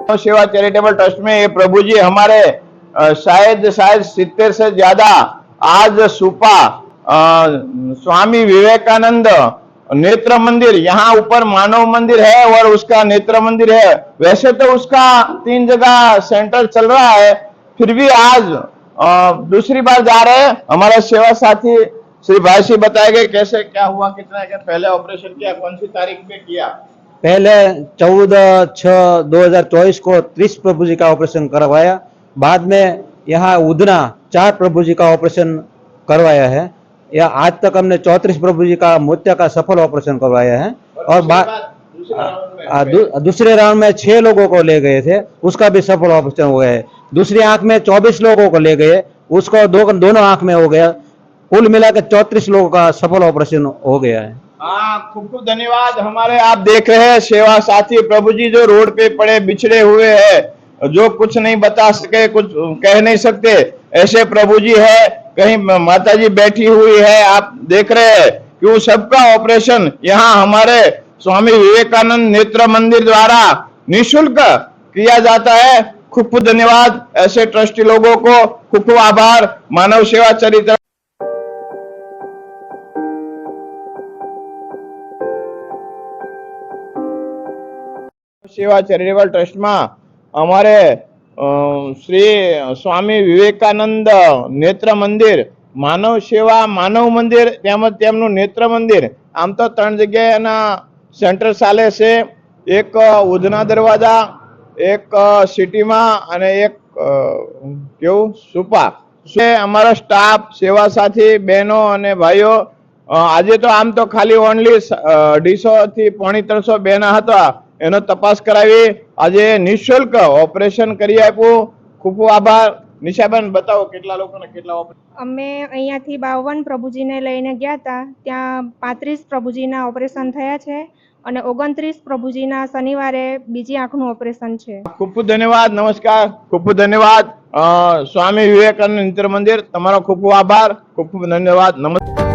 सेवा charitable trust में ये प्रभु जी हमारे शायद 70 से ज्यादा आज सुपा स्वामी विवेकानंद नेत्र मंदिर, यहाँ ऊपर मानव मंदिर है और उसका नेत्र मंदिर है। वैसे तो उसका 3 जगह सेंटर चल रहा है, फिर भी आज दूसरी बार जा रहे हैं। हमारा सेवा साथी श्री भाई जी बताएंगे कैसे क्या हुआ, कितना क्या पहले ऑपरेशन किया, कौन सी तारीख पे किया। पहले 14/6/2024 को 30 प्रभु जी का ऑपरेशन करवाया। बाद में यहाँ उधना 4 प्रभु जी का ऑपरेशन करवाया है। या आज तक हमने 34 प्रभु जी का मोतिया का सफल ऑपरेशन करवाया है। और दूसरे राउंड में 6 लोगों को ले गए थे, उसका भी सफल ऑपरेशन हो गया है। दूसरी आंख में 24 लोगों को ले गए, उसको दोनों आंख में हो गया। कुल मिलाकर 34 लोगों का सफल ऑपरेशन हो गया है। हाँ, खूब खूब धन्यवाद। हमारे आप देख रहे हैं सेवा साथी प्रभु जी जो रोड पे पड़े बिछड़े हुए हैं, जो कुछ नहीं बता सके, कुछ कह नहीं सकते, ऐसे प्रभु जी है। कहीं माता जी बैठी हुई है, आप देख रहे हैं कि वो सबका ऑपरेशन यहाँ हमारे स्वामी विवेकानंद नेत्र मंदिर द्वारा निःशुल्क किया जाता है। खूब खूब धन्यवाद ऐसे ट्रस्टी लोगों को, खूब खूब आभार। मानव सेवा चरित्र सेवा चैरिटेबल ट्रस्ट में अमारे श्री स्वामी विवेकानंद नेत्र मंदिर, मानव सेवा मानव मंदिर તેમજ તેમનું नेत्र मंदिर, आम तो 3 जग्याएना सेंटर चाले छे। एक उधना दरवाजा, एक सिटी में અને एक केवुं सुपा। अमारा स्टाफ सेवा साथी बहनों અને भाईओ आज तो आम तो खाली ओनली 250 થી 350 बहना हता, एनो तपास करावी આજે નિઃશુલ્ક ઓપરેશન કરી આપ્યું। ખૂબ ખૂબ આભાર। નિશાબેન बताओ કેટલા લોકોને કેટલા ઓપરેશન? અમે અહીંયાથી 52 પ્રભુજીને લઈને ગયા હતા, ત્યાં 35 પ્રભુજીના ઓપરેશન થયા છે અને 29 પ્રભુજીના શનિવારે બીજી આંખનું ઓપરેશન છે। ખૂબ ખૂબ ધન્યવાદ। નમસ્કાર, ખૂબ ખૂબ ધન્યવાદ। સ્વામી વિવેકાનંદ નેત્ર મંદિર, તમારો ખૂબ ખૂબ આભાર, ખૂબ ખૂબ ધન્યવાદ। નમસ્કાર।